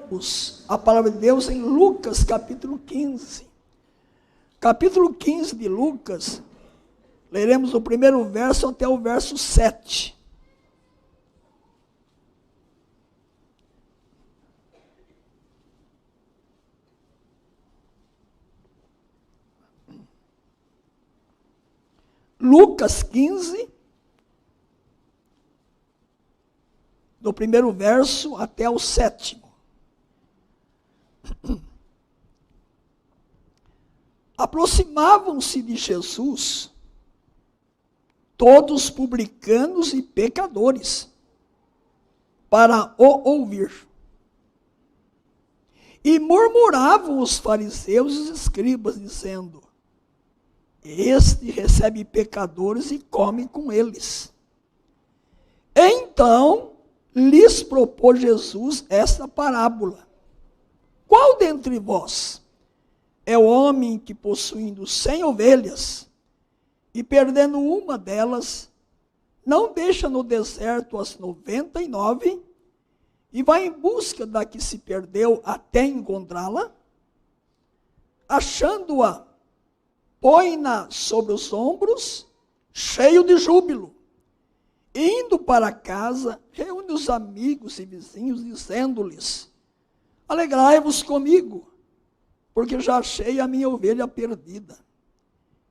lermos a palavra de Deus em Lucas capítulo 15. Capítulo 15 de Lucas, leremos o primeiro verso até o verso 7. Lucas 15, do primeiro verso até o 7. Aproximavam-se de Jesus todos publicanos e pecadores para o ouvir. E murmuravam os fariseus e os escribas, dizendo: este recebe pecadores e come com eles. Então lhes propôs Jesus esta parábola: qual dentre vós é o homem que, possuindo 100 ovelhas, e perdendo uma delas, não deixa no deserto as 99, e vai em busca da que se perdeu até encontrá-la? Achando-a, põe-na sobre os ombros, cheio de júbilo. E indo para casa, reúne os amigos e vizinhos, dizendo-lhes: alegrai-vos comigo, porque já achei a minha ovelha perdida.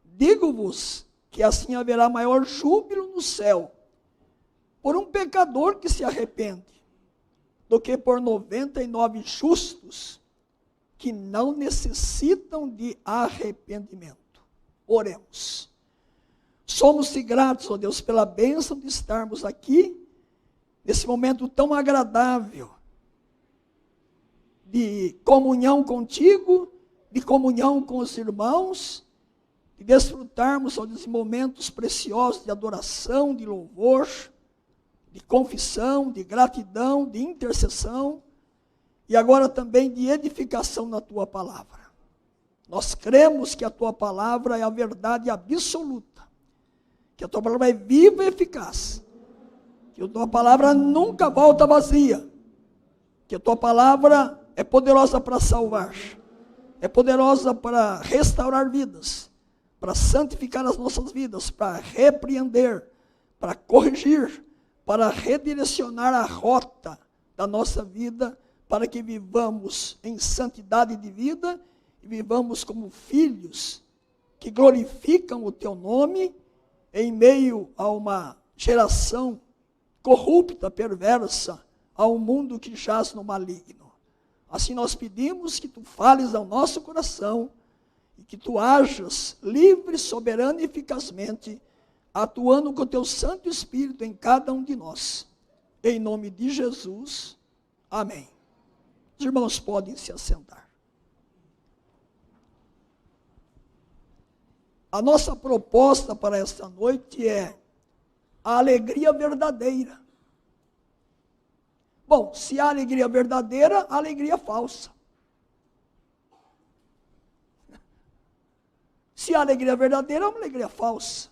Digo-vos que assim haverá maior júbilo no céu por um pecador que se arrepende, do que por 99 justos que não necessitam de arrependimento. Oremos. Somos-te gratos, ó Deus, pela bênção de estarmos aqui, nesse momento tão agradável, de comunhão contigo, de comunhão com os irmãos, de desfrutarmos, ó Deus, momentos preciosos de adoração, de louvor, de confissão, de gratidão, de intercessão, e agora também de edificação na tua palavra. Nós cremos que a tua palavra é a verdade absoluta, que a tua palavra é viva e eficaz, que a tua palavra nunca volta vazia, que a tua palavra é poderosa para salvar, é poderosa para restaurar vidas, para santificar as nossas vidas, para repreender, para corrigir, para redirecionar a rota da nossa vida, para que vivamos em santidade de vida e vivamos como filhos que glorificam o teu nome em meio a uma geração corrupta, perversa, a um mundo que jaz no maligno. Assim nós pedimos que tu fales ao nosso coração e que tu ajas livre, soberano e eficazmente, atuando com o teu Santo Espírito em cada um de nós. Em nome de Jesus, amém. Os irmãos podem se assentar. A nossa proposta para esta noite é a alegria verdadeira. Bom, se há alegria verdadeira, há alegria falsa. Se há alegria verdadeira, há uma alegria falsa.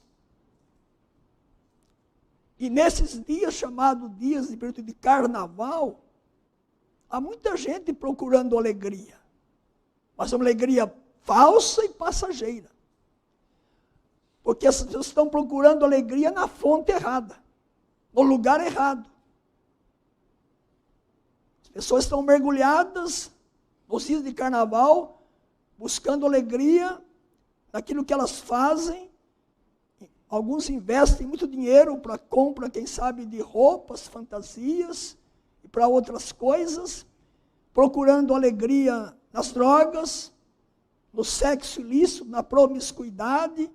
E nesses dias chamados dias de período de carnaval, há muita gente procurando alegria, mas é uma alegria falsa e passageira. Porque as pessoas estão procurando alegria na fonte errada, no lugar errado. As pessoas estão mergulhadas nos dias de carnaval, buscando alegria naquilo que elas fazem. Alguns investem muito dinheiro para compra, quem sabe, de roupas, fantasias e para outras coisas, procurando alegria nas drogas, no sexo ilícito, na promiscuidade,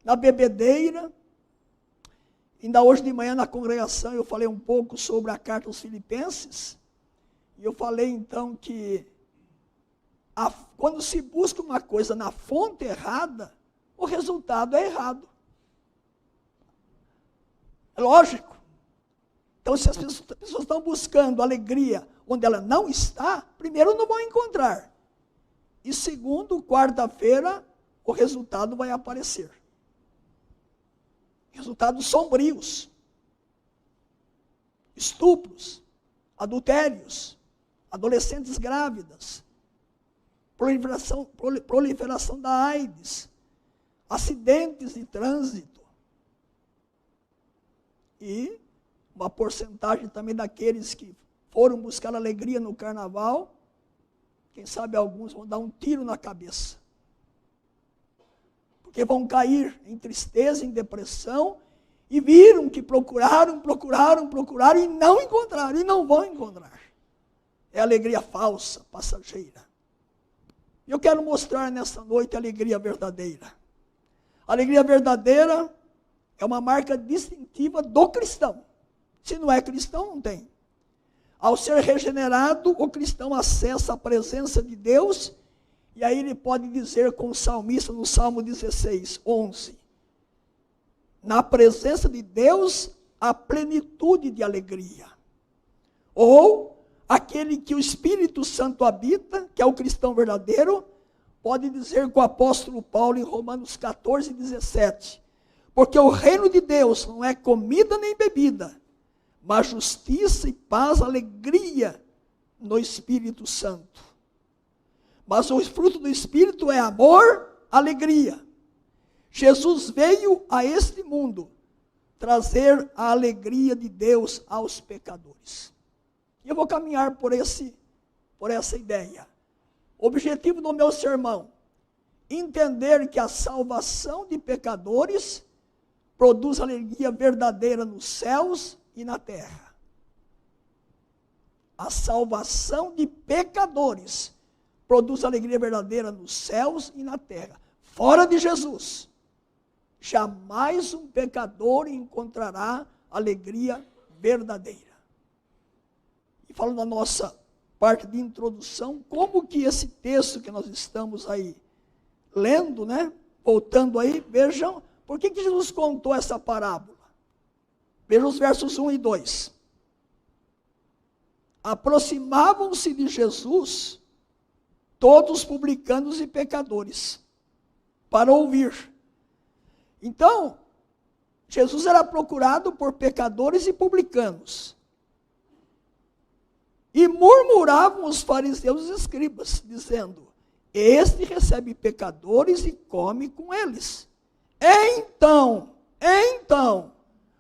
na bebedeira. Ainda hoje de manhã na congregação eu falei um pouco sobre a carta aos Filipenses, e eu falei então que quando se busca uma coisa na fonte errada, o resultado é errado. É lógico. Então, se as pessoas estão buscando alegria onde ela não está, primeiro não vão encontrar. E segundo, quarta-feira, o resultado vai aparecer. Resultados sombrios. Estupros, adultérios, adolescentes grávidas, proliferação da AIDS, acidentes de trânsito. E uma porcentagem também daqueles que foram buscar alegria no carnaval, quem sabe alguns vão dar um tiro na cabeça. Porque vão cair em tristeza, em depressão, e viram que procuraram e não encontraram, e não vão encontrar. É alegria falsa, passageira. E eu quero mostrar nessa noite a alegria verdadeira. A alegria verdadeira é uma marca distintiva do cristão. Se não é cristão, não tem. Ao ser regenerado, o cristão acessa a presença de Deus, e aí ele pode dizer com o salmista no Salmo 16, 11. Na presença de Deus, a plenitude de alegria. Ou, aquele que o Espírito Santo habita, que é o cristão verdadeiro, pode dizer com o apóstolo Paulo em Romanos 14, 17. Porque o reino de Deus não é comida nem bebida, mas justiça e paz, alegria no Espírito Santo. Mas o fruto do Espírito é amor, alegria. Jesus veio a este mundo trazer a alegria de Deus aos pecadores. E eu vou caminhar por essa ideia. O objetivo do meu sermão, entender que a salvação de pecadores produz alegria verdadeira nos céus e na terra. A salvação de pecadores produz alegria verdadeira nos céus e na terra. Fora de Jesus, jamais um pecador encontrará alegria verdadeira. E falando da nossa parte de introdução, como que esse texto que nós estamos aí lendo, né? Voltando aí, vejam, por que Jesus contou essa parábola? Vejam os versos 1 e 2. Aproximavam-se de Jesus todos publicanos e pecadores, para ouvir. Então, Jesus era procurado por pecadores e publicanos. E murmuravam os fariseus e escribas, dizendo, este recebe pecadores e come com eles. Então,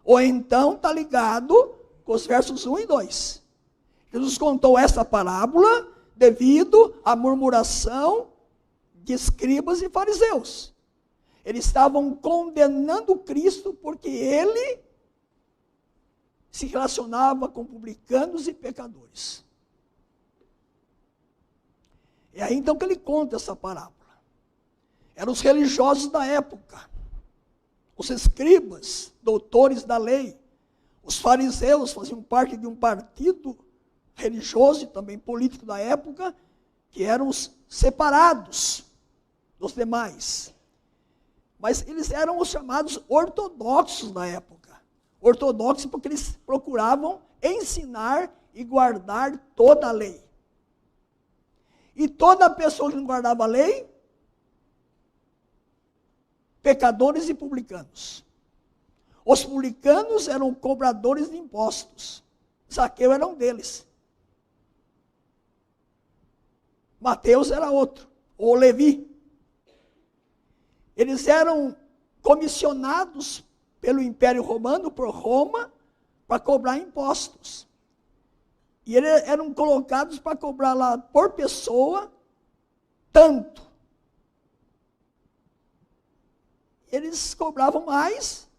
ou então está ligado com os versos 1 e 2. Jesus contou essa parábola devido à murmuração de escribas e fariseus. Eles estavam condenando Cristo porque ele se relacionava com publicanos e pecadores. É aí então que ele conta essa parábola. Eram os religiosos da época, os escribas, doutores da lei, os fariseus faziam parte de um partido religioso e também político da época, que eram os separados dos demais. Mas eles eram os chamados ortodoxos da época. Ortodoxos porque eles procuravam ensinar e guardar toda a lei. E toda pessoa que não guardava a lei, pecadores e publicanos. Os publicanos eram cobradores de impostos. Zaqueu era um deles. Mateus era outro, ou Levi. Eles eram comissionados pelo Império Romano, por Roma, para cobrar impostos. E eles eram colocados para cobrar lá por pessoa tanto. Eles cobravam mais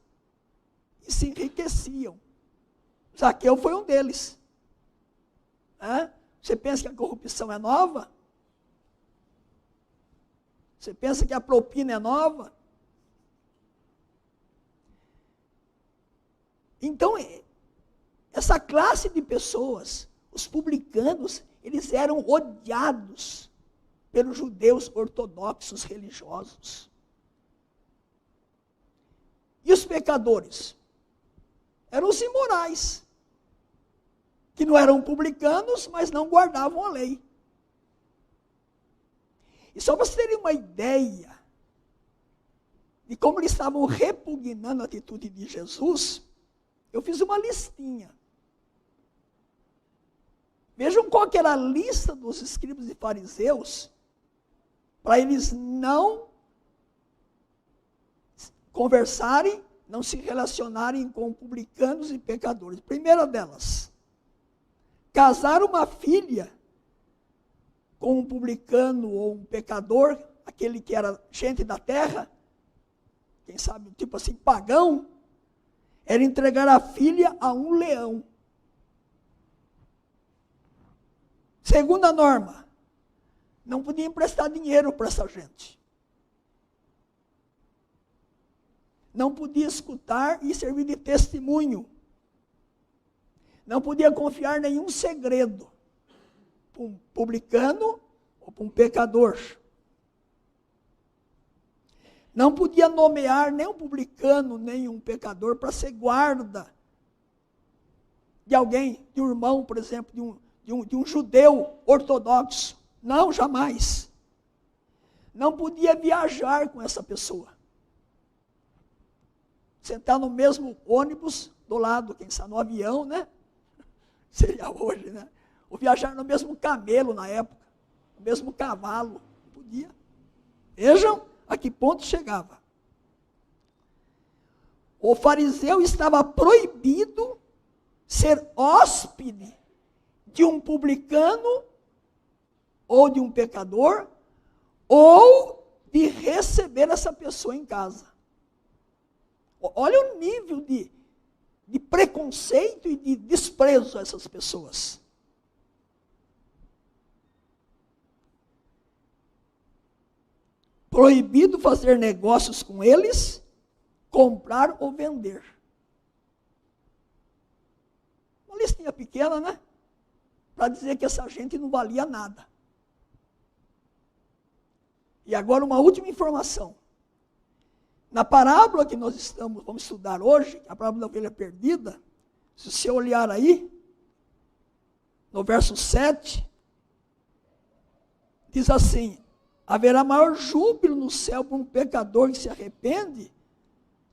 e se enriqueciam. Zaqueu foi um deles. Você pensa que a corrupção é nova? Você pensa que a propina é nova? Então, essa classe de pessoas, os publicanos, eles eram odiados pelos judeus ortodoxos religiosos. E os pecadores? Eram os imorais, que não eram publicanos, mas não guardavam a lei. E só para vocês terem uma ideia de como eles estavam repugnando a atitude de Jesus, eu fiz uma listinha. Vejam qual que era a lista dos escribas e fariseus, para eles não conversarem, não se relacionarem com publicanos e pecadores. Primeira delas, casar uma filha com um publicano ou um pecador, aquele que era gente da terra, quem sabe, tipo assim, pagão, era entregar a filha a um leão. Segunda norma, não podia emprestar dinheiro para essa gente. Não podia escutar e servir de testemunho. Não podia confiar nenhum segredo para um publicano ou para um pecador. Não podia nomear nem um publicano, nem um pecador para ser guarda de alguém, de um irmão, por exemplo, de um judeu ortodoxo. Não, jamais. Não podia viajar com essa pessoa. Sentar no mesmo ônibus do lado, quem sabe, no avião, né? Seria hoje, né? Ou viajar no mesmo camelo na época, no mesmo cavalo. Não podia. Vejam a que ponto chegava. O fariseu estava proibido ser hóspede de um publicano ou de um pecador, ou de receber essa pessoa em casa. Olha o nível de preconceito e de desprezo a essas pessoas. Proibido fazer negócios com eles, comprar ou vender. Uma listinha pequena, né? Para dizer que essa gente não valia nada. E agora uma última informação. Na parábola que nós vamos estudar hoje, a parábola da ovelha perdida, se você olhar aí, no verso 7, diz assim: haverá maior júbilo no céu por um pecador que se arrepende,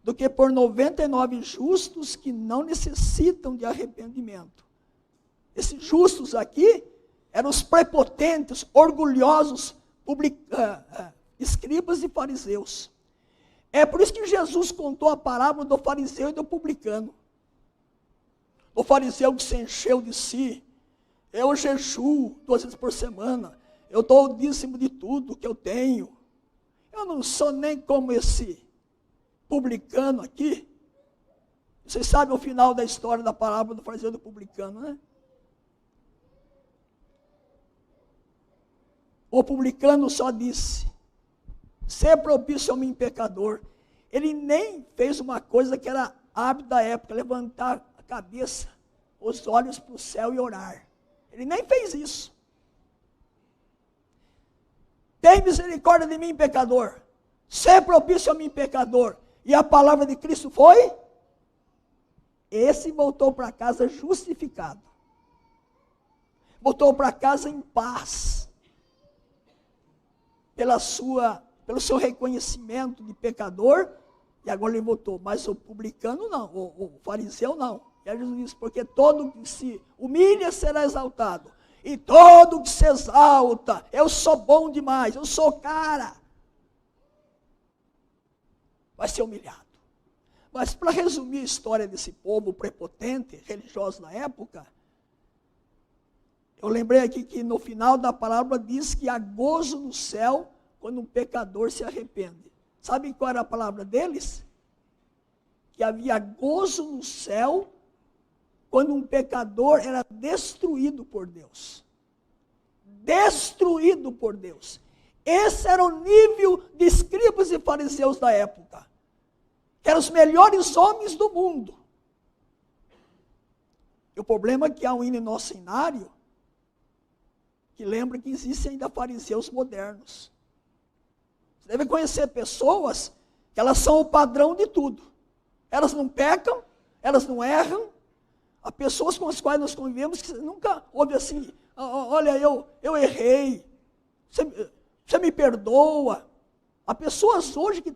do que por 99 justos que não necessitam de arrependimento. Esses justos aqui eram os prepotentes, orgulhosos, escribas e fariseus. É por isso que Jesus contou a parábola do fariseu e do publicano. O fariseu que se encheu de si, eu jejuo 2 vezes por semana, eu dou o dízimo de tudo que eu tenho. Eu não sou nem como esse publicano aqui. Vocês sabem o final da história da parábola do fariseu e do publicano, né? O publicano só disse: ser propício a mim, pecador. Ele nem fez uma coisa que era hábito da época, levantar a cabeça, os olhos para o céu e orar. Ele nem fez isso. Tem misericórdia de mim, pecador. Ser propício a mim, pecador. E a palavra de Cristo foi? Esse voltou para casa justificado. Voltou para casa em paz. Pelo seu reconhecimento de pecador, e agora ele voltou. Mas o publicano não, o fariseu não. E aí Jesus disse: porque todo que se humilha será exaltado, e todo que se exalta, eu sou bom demais, eu sou cara, vai ser humilhado. Mas para resumir a história desse povo prepotente, religioso da época, eu lembrei aqui que no final da parábola diz que há gozo no céu quando um pecador se arrepende. Sabe qual era a palavra deles? Que havia gozo no céu quando um pecador era destruído por Deus. Destruído por Deus. Esse era o nível de escribas e fariseus da época. Que eram os melhores homens do mundo. E o problema é que há um hino em nosso cenário que lembra que existem ainda fariseus modernos. Você deve conhecer pessoas que elas são o padrão de tudo. Elas não pecam, elas não erram. Há pessoas com as quais nós convivemos que nunca houve assim: olha, eu errei, você me perdoa. Há pessoas hoje que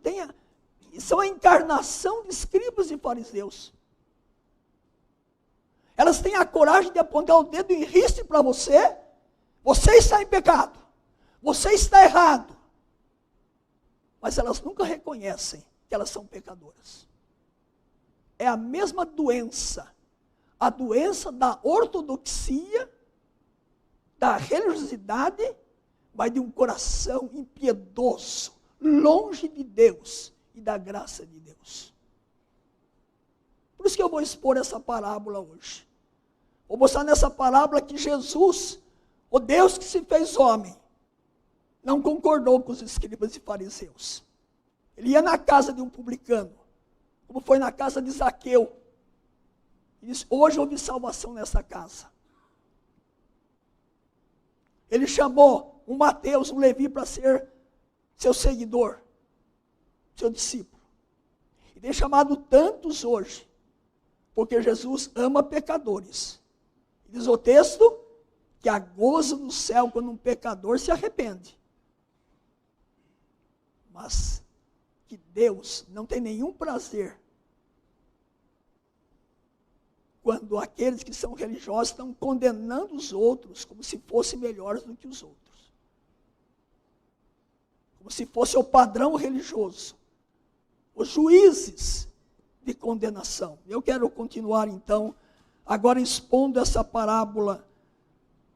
são a encarnação de escribas e fariseus. Elas têm a coragem de apontar o dedo em riste para você. Você está em pecado. Você está errado. Mas elas nunca reconhecem que elas são pecadoras. É a mesma doença. A doença da ortodoxia, da religiosidade, mas de um coração impiedoso, longe de Deus e da graça de Deus. Por isso que eu vou expor essa parábola hoje. Vou mostrar nessa parábola que Jesus, o Deus que se fez homem, não concordou com os escribas e fariseus. Ele ia na casa de um publicano, como foi na casa de Zaqueu. Ele disse, hoje houve salvação nessa casa. Ele chamou um Mateus, um Levi, para ser seu seguidor, seu discípulo. E tem chamado tantos hoje, porque Jesus ama pecadores. Diz o texto que há gozo no céu quando um pecador se arrepende. Mas que Deus não tem nenhum prazer quando aqueles que são religiosos estão condenando os outros como se fossem melhores do que os outros. Como se fosse o padrão religioso. Os juízes de condenação. Eu quero continuar então, agora expondo essa parábola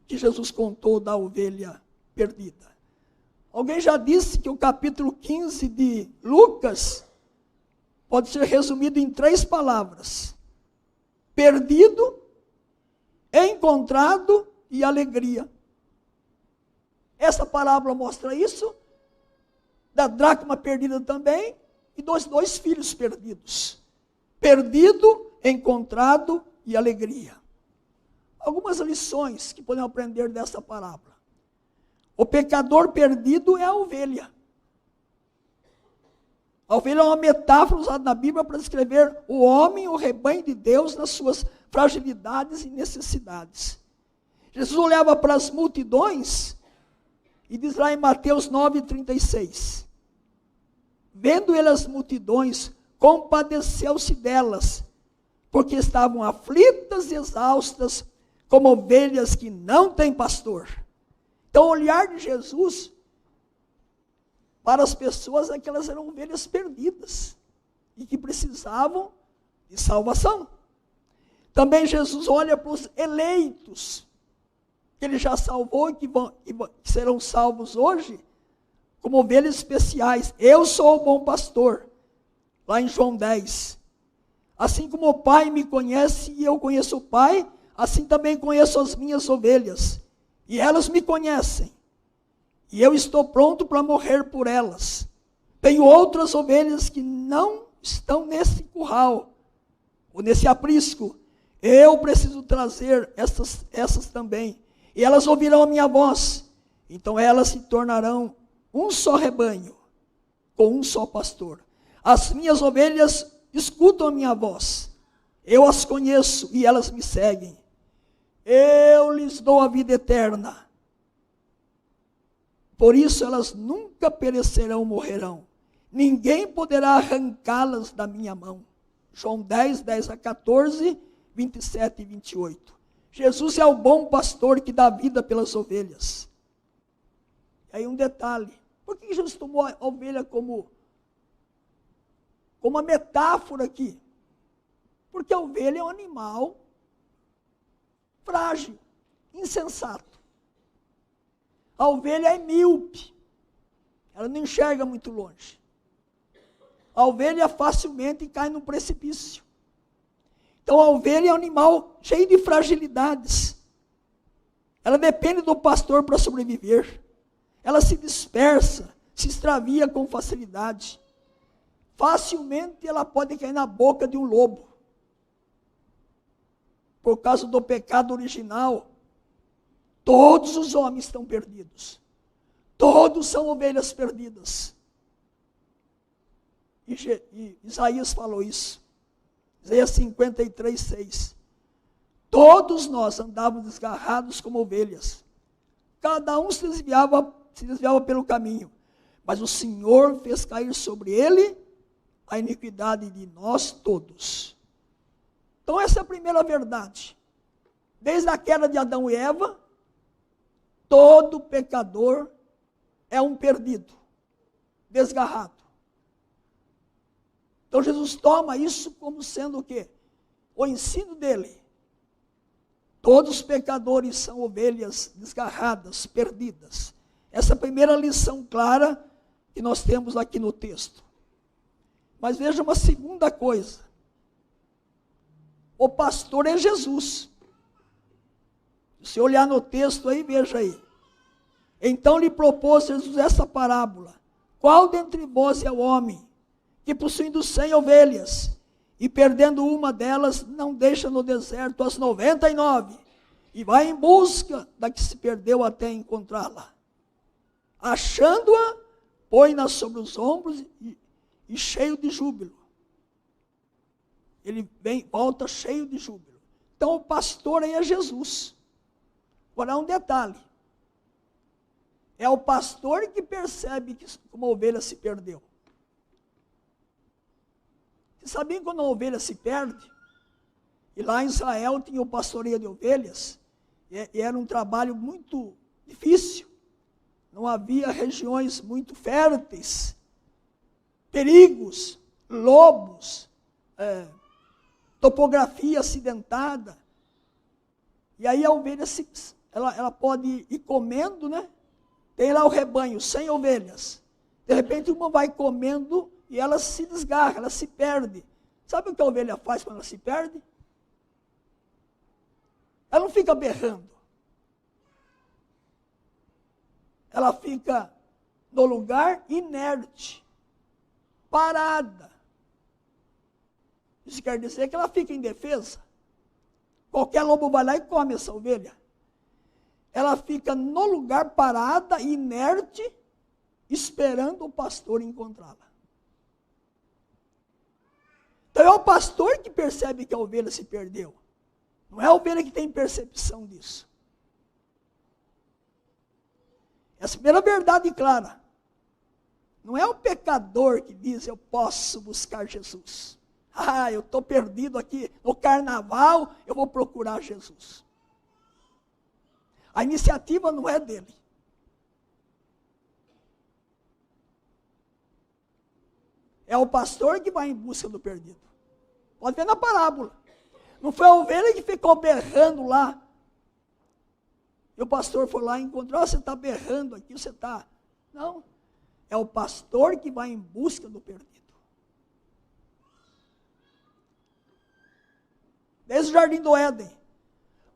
que Jesus contou da ovelha perdida. Alguém já disse que o capítulo 15 de Lucas pode ser resumido em 3 palavras: perdido, encontrado e alegria. Essa parábola mostra isso, da dracma perdida também, e dos 2 filhos perdidos. Perdido, encontrado e alegria. Algumas lições que podemos aprender dessa parábola. O pecador perdido é a ovelha. A ovelha é uma metáfora usada na Bíblia para descrever o homem, o rebanho de Deus, nas suas fragilidades e necessidades. Jesus olhava para as multidões e diz lá em Mateus 9,36, vendo ele as multidões, compadeceu-se delas, porque estavam aflitas e exaustas, como ovelhas que não têm pastor. Então, o olhar de Jesus para as pessoas é que elas eram ovelhas perdidas e que precisavam de salvação. Também Jesus olha para os eleitos, que ele já salvou e que serão salvos hoje, como ovelhas especiais. Eu sou o bom pastor, lá em João 10. Assim como o Pai me conhece e eu conheço o Pai, assim também conheço as minhas ovelhas. E elas me conhecem. E eu estou pronto para morrer por elas. Tenho outras ovelhas que não estão nesse curral, ou nesse aprisco. Eu preciso trazer essas também. E elas ouvirão a minha voz. Então elas se tornarão um só rebanho, com um só pastor. As minhas ovelhas escutam a minha voz. Eu as conheço e elas me seguem. Eu lhes dou a vida eterna. Por isso elas nunca perecerão, morrerão. Ninguém poderá arrancá-las da minha mão. João 10, 10 a 14, 27 e 28. Jesus é o bom pastor que dá vida pelas ovelhas. E aí um detalhe. Por que Jesus tomou a ovelha como uma metáfora aqui? Porque a ovelha é um animal frágil, insensato. A ovelha é míope. Ela não enxerga muito longe. A ovelha facilmente cai no precipício. Então a ovelha é um animal cheio de fragilidades. Ela depende do pastor para sobreviver. Ela se dispersa, se extravia com facilidade. Facilmente ela pode cair na boca de um lobo. Por causa do pecado original, todos os homens estão perdidos. Todos são ovelhas perdidas. E Isaías falou isso. Isaías 53, 6. Todos nós andávamos desgarrados como ovelhas. Cada um se desviava pelo caminho. Mas o Senhor fez cair sobre ele a iniquidade de nós todos. Então essa é a primeira verdade. Desde a queda de Adão e Eva, todo pecador é um perdido, desgarrado. Então Jesus toma isso como sendo o quê? O ensino dele. Todos os pecadores são ovelhas desgarradas, perdidas. Essa é a primeira lição clara que nós temos aqui no texto. Mas veja uma segunda coisa. O pastor é Jesus. Se olhar no texto aí, veja aí. Então lhe propôs Jesus essa parábola. Qual dentre vós é o homem que, possuindo 100 ovelhas, e perdendo uma delas, não deixa no deserto as 99, e vai em busca da que se perdeu até encontrá-la? Achando-a, põe-na sobre os ombros e cheio de júbilo. Ele volta cheio de júbilo. Então o pastor aí é Jesus. Agora um detalhe. É o pastor que percebe que uma ovelha se perdeu. Vocês sabiam quando uma ovelha se perde? E lá em Israel tinha o pastoreio de ovelhas. E era um trabalho muito difícil. Não havia regiões muito férteis. Perigos, lobos, topografia acidentada. E aí a ovelha ela pode ir comendo, né? Tem lá o rebanho, 100 ovelhas. De repente uma vai comendo e ela se desgarra, ela se perde. Sabe o que a ovelha faz quando ela se perde? Ela não fica berrando. Ela fica no lugar inerte, parada. Isso quer dizer que ela fica indefesa. Qualquer lobo vai lá e come essa ovelha. Ela fica no lugar parada, inerte, esperando o pastor encontrá-la. Então é o pastor que percebe que a ovelha se perdeu. Não é a ovelha que tem percepção disso. Essa é a primeira verdade clara. Não é o pecador que diz, eu posso buscar Jesus. Ah, eu estou perdido aqui no carnaval, eu vou procurar Jesus. A iniciativa não é dele. É o pastor que vai em busca do perdido. Pode ver na parábola. Não foi a ovelha que ficou berrando lá. E o pastor foi lá e encontrou, você está berrando aqui, você está... Não, é o pastor que vai em busca do perdido. Desde o Jardim do Éden,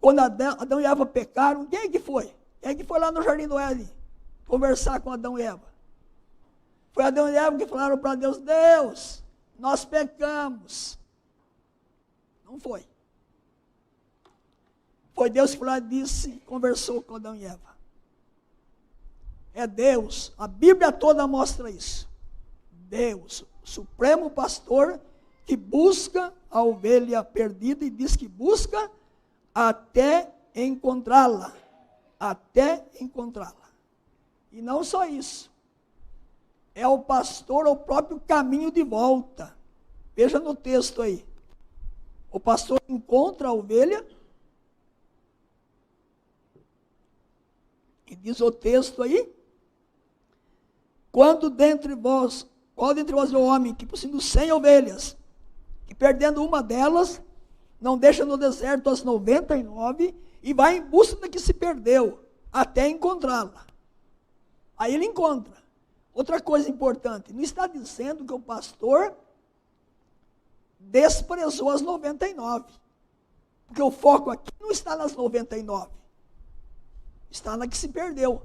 quando Adão e Eva pecaram, quem é que foi? Quem é que foi lá no Jardim do Éden conversar com Adão e Eva? Foi Adão e Eva que falaram para Deus, Deus, nós pecamos. Não foi. Foi Deus que foi lá e disse, conversou com Adão e Eva. É Deus, a Bíblia toda mostra isso. Deus, o supremo pastor, que busca a ovelha perdida e diz que busca até encontrá-la. Até encontrá-la. E não só isso. É o pastor, o próprio caminho de volta. Veja no texto aí. O pastor encontra a ovelha. E diz o texto aí. Qual dentre vós é o homem que possuindo 100 ovelhas, e perdendo uma delas, não deixa no deserto as 99 e vai em busca da que se perdeu, até encontrá-la. Aí ele encontra. Outra coisa importante, não está dizendo que o pastor desprezou as 99. Porque o foco aqui não está nas 99. Está na que se perdeu.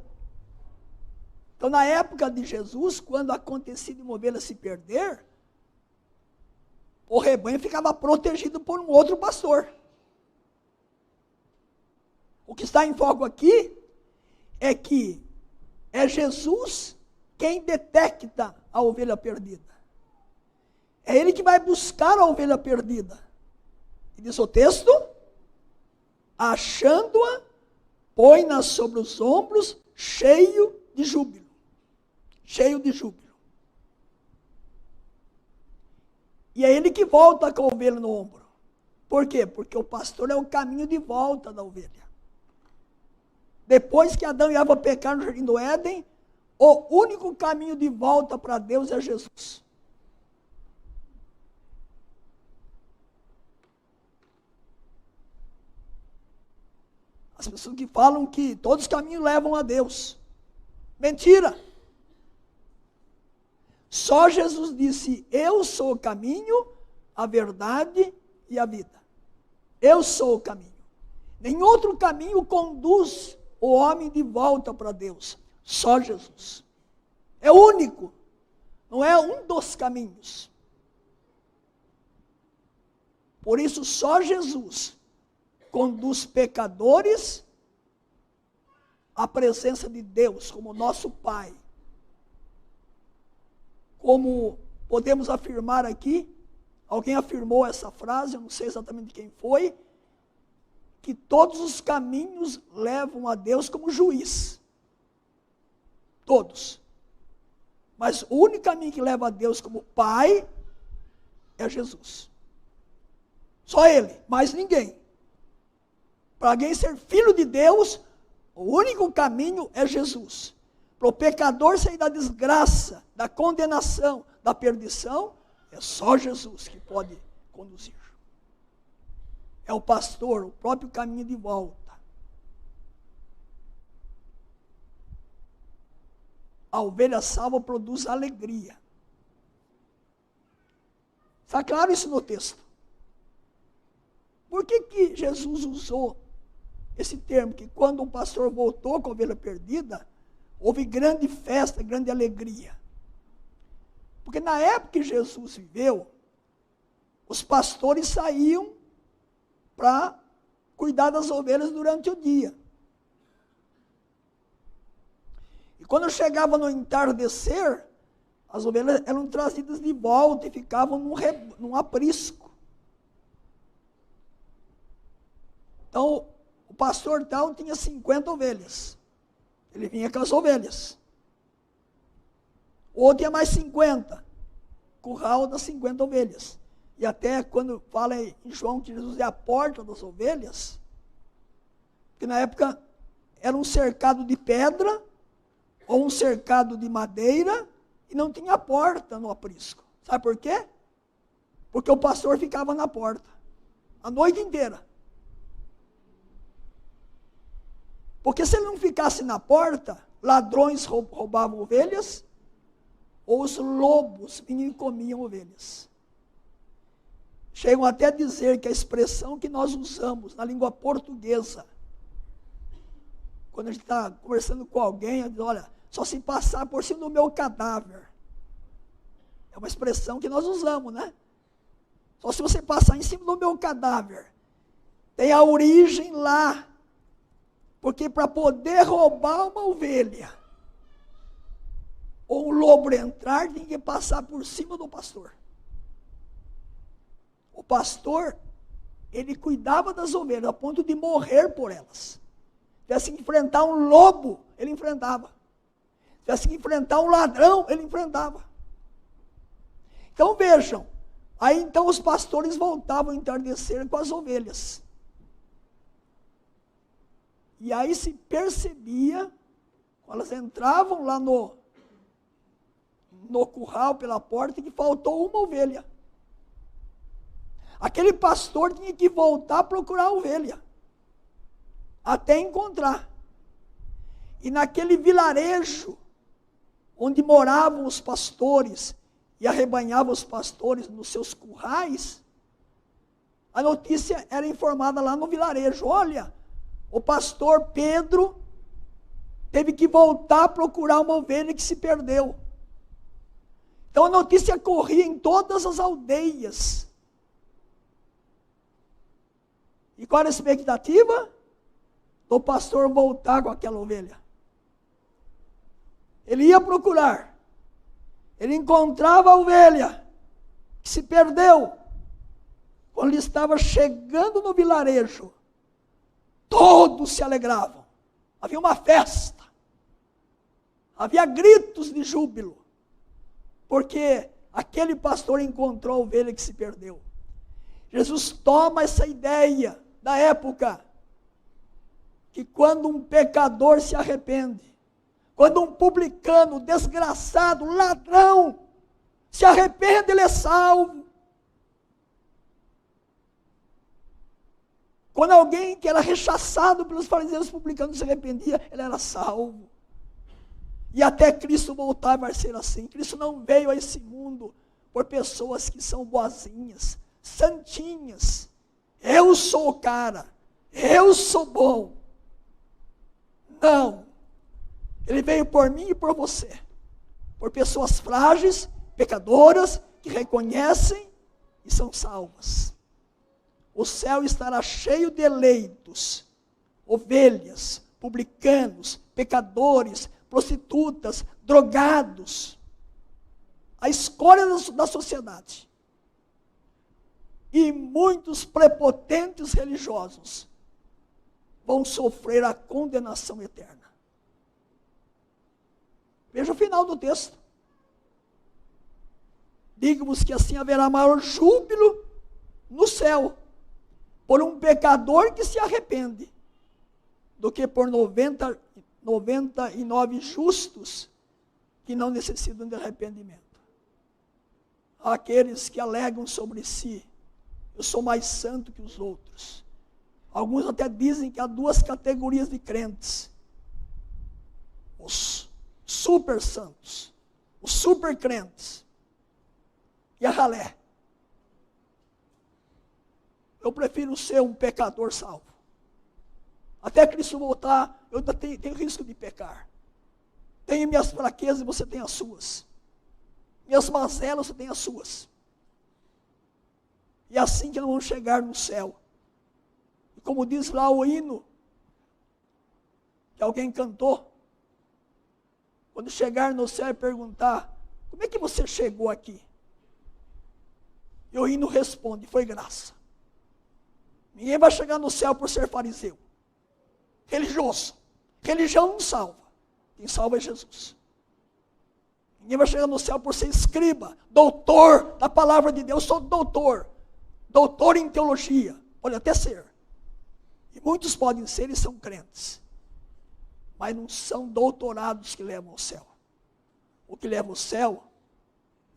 Então, na época de Jesus, quando acontecia de uma ovelha se perder, o rebanho ficava protegido por um outro pastor. O que está em foco aqui é que é Jesus quem detecta a ovelha perdida. É ele que vai buscar a ovelha perdida. E diz o texto, achando-a, põe-na sobre os ombros, cheio de júbilo. Cheio de júbilo. E é ele que volta com a ovelha no ombro. Por quê? Porque o pastor é o caminho de volta da ovelha. Depois que Adão e Eva pecaram no jardim do Éden, o único caminho de volta para Deus é Jesus. As pessoas que falam que todos os caminhos levam a Deus. Mentira! Só Jesus disse, eu sou o caminho, a verdade e a vida. Eu sou o caminho. Nem outro caminho conduz o homem de volta para Deus. Só Jesus. É único. Não é um dos caminhos. Por isso, só Jesus conduz pecadores à presença de Deus como nosso Pai. Como podemos afirmar aqui, alguém afirmou essa frase, eu não sei exatamente quem foi, que todos os caminhos levam a Deus como juiz. Todos. Mas o único caminho que leva a Deus como Pai é Jesus. Só Ele, mais ninguém. Para alguém ser filho de Deus, o único caminho é Jesus. Para o pecador sair da desgraça, da condenação, da perdição, é só Jesus que pode conduzir. É o pastor, o próprio caminho de volta. A ovelha salva produz alegria. Está claro isso no texto? Por que Jesus usou esse termo? Que quando o pastor voltou com a ovelha perdida, houve grande festa, grande alegria. Porque na época que Jesus viveu, os pastores saíam para cuidar das ovelhas durante o dia. E quando chegava no entardecer, as ovelhas eram trazidas de volta e ficavam num aprisco. Então, o pastor tal tinha 50 ovelhas. Ele vinha com as ovelhas. O outro tinha mais 50. Curral das 50 ovelhas. E até quando fala em João que Jesus é a porta das ovelhas, que na época era um cercado de pedra, ou um cercado de madeira, e não tinha porta no aprisco. Sabe por quê? Porque o pastor ficava na porta, a noite inteira. Porque se ele não ficasse na porta, ladrões roubavam ovelhas, ou os lobos vinham e comiam ovelhas. Chegam até a dizer que a expressão que nós usamos na língua portuguesa, quando a gente está conversando com alguém, a gente diz, olha, só se passar por cima do meu cadáver. É uma expressão que nós usamos, né? Só se você passar em cima do meu cadáver. Tem a origem lá. Porque para poder roubar uma ovelha, ou um lobo entrar, tem que passar por cima do pastor. O pastor, ele cuidava das ovelhas, a ponto de morrer por elas. Se tivesse que enfrentar um lobo, ele enfrentava. Se tivesse que enfrentar um ladrão, ele enfrentava. Então vejam, aí então os pastores voltavam a entardecer com as ovelhas. E aí se percebia, quando elas entravam lá no curral, pela porta, que faltou uma ovelha. Aquele pastor tinha que voltar a procurar a ovelha, até encontrar. E naquele vilarejo, onde moravam os pastores, e arrebanhavam os pastores nos seus currais, a notícia era informada lá no vilarejo, olha, o pastor Pedro teve que voltar a procurar uma ovelha que se perdeu. Então a notícia corria em todas as aldeias. E qual era a expectativa? Do pastor voltar com aquela ovelha. Ele ia procurar. Ele encontrava a ovelha que se perdeu. Quando ele estava chegando no vilarejo, todos se alegravam. Havia uma festa. Havia gritos de júbilo. Porque aquele pastor encontrou a ovelha que se perdeu. Jesus toma essa ideia da época, que quando um pecador se arrepende, quando um publicano, desgraçado, ladrão, se arrepende, ele é salvo. Quando alguém que era rechaçado pelos fariseus publicanos se arrependia, ele era salvo. E até Cristo voltar vai ser assim. Cristo não veio a esse mundo por pessoas que são boazinhas, santinhas. Eu sou o cara, eu sou bom. Não. Ele veio por mim e por você. Por pessoas frágeis, pecadoras, que reconhecem e são salvas. O céu estará cheio de eleitos, ovelhas, publicanos, pecadores, prostitutas, drogados. A escolha da sociedade. E muitos prepotentes religiosos vão sofrer a condenação eterna. Veja o final do texto. Digo-vos que assim haverá maior júbilo no céu por um pecador que se arrepende, do que por 99 justos que não necessitam de arrependimento. Há aqueles que alegam sobre si: eu sou mais santo que os outros. Alguns até dizem que há duas categorias de crentes: os super santos, os super crentes e a ralé. Eu prefiro ser um pecador salvo. Até Cristo voltar, eu ainda tenho risco de pecar. Tenho minhas fraquezas e você tem as suas. Minhas mazelas, você tem as suas. E é assim que nós vamos chegar no céu. E como diz lá o hino, que alguém cantou, quando chegar no céu e perguntar: como é que você chegou aqui? E o hino responde: foi graça. Ninguém vai chegar no céu por ser fariseu, religioso. Religião não salva. Quem salva é Jesus. Ninguém vai chegar no céu por ser escriba, doutor da palavra de Deus. Eu sou doutor em teologia, pode até ser. E muitos podem ser e são crentes. Mas não são doutorados que levam ao céu. O que leva ao céu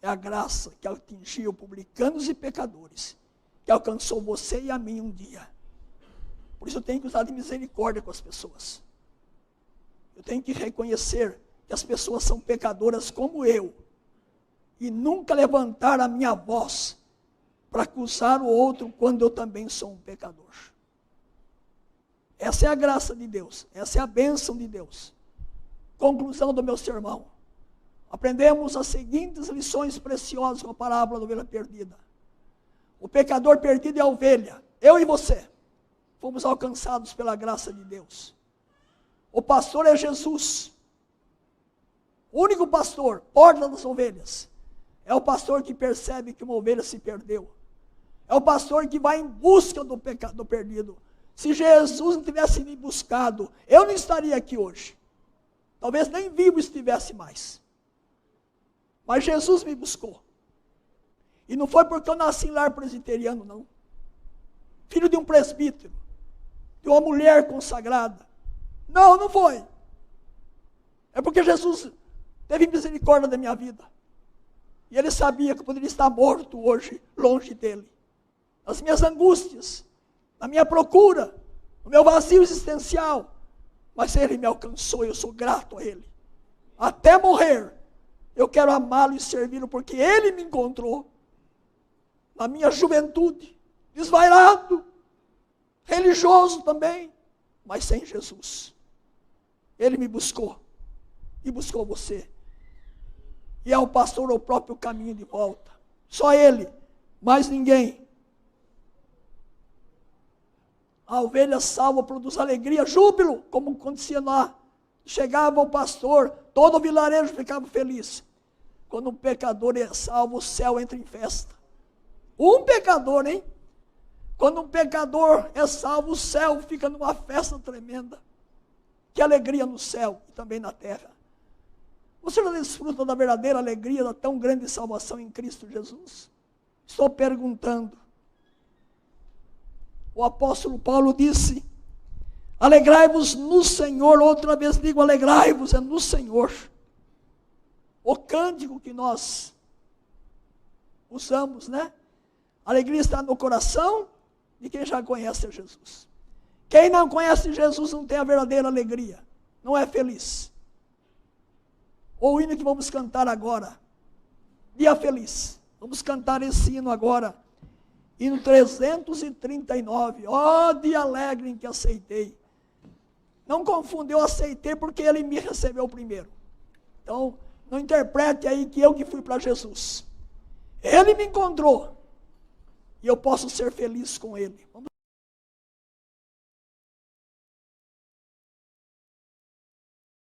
é a graça que atingiu publicanos e pecadores, que alcançou você e a mim um dia. Por isso eu tenho que usar de misericórdia com as pessoas. Eu tenho que reconhecer que as pessoas são pecadoras como eu, e nunca levantar a minha voz para acusar o outro quando eu também sou um pecador. Essa é a graça de Deus, essa é a bênção de Deus. Conclusão do meu sermão. Aprendemos as seguintes lições preciosas com a parábola da ovelha perdida. O pecador perdido é a ovelha, eu e você. Fomos alcançados pela graça de Deus. O pastor é Jesus. O único pastor, porta das ovelhas. É o pastor que percebe que uma ovelha se perdeu. É o pastor que vai em busca do pecado perdido. Se Jesus não tivesse me buscado, eu não estaria aqui hoje. Talvez nem vivo estivesse mais. Mas Jesus me buscou. E não foi porque eu nasci em lar presbiteriano, não. Filho de um presbítero, de uma mulher consagrada. Não, não foi. É porque Jesus teve misericórdia da minha vida. E Ele sabia que eu poderia estar morto hoje, longe dEle. As minhas angústias, a minha procura, o meu vazio existencial. Mas Ele me alcançou e eu sou grato a Ele. Até morrer, eu quero amá-lo e servi-lo, porque Ele me encontrou. Na minha juventude, desvairado, religioso também, mas sem Jesus. Ele me buscou, e buscou você. E é o pastor o próprio caminho de volta. Só Ele, mais ninguém. A ovelha salva produz alegria, júbilo, como acontecia lá. Chegava o pastor, todo o vilarejo ficava feliz. Quando um pecador é salvo, o céu entra em festa. Um pecador, hein? Quando um pecador é salvo, o céu fica numa festa tremenda. Que alegria no céu e também na terra. Você já desfruta da verdadeira alegria, da tão grande salvação em Cristo Jesus? Estou perguntando. o apóstolo Paulo disse: alegrai-vos no Senhor. Outra vez digo, alegrai-vos é no Senhor. O cântico que nós usamos, né? A alegria está no coração de quem já conhece a Jesus. Quem não conhece Jesus não tem a verdadeira alegria, não é feliz. O hino que vamos cantar agora, Dia Feliz. Vamos cantar esse hino agora, hino 339. Ó, dia alegre em que aceitei. Não confunda, eu aceitei porque ele me recebeu primeiro. Então, não interprete aí que eu que fui para Jesus. Ele me encontrou. E eu posso ser feliz com ele. Vamos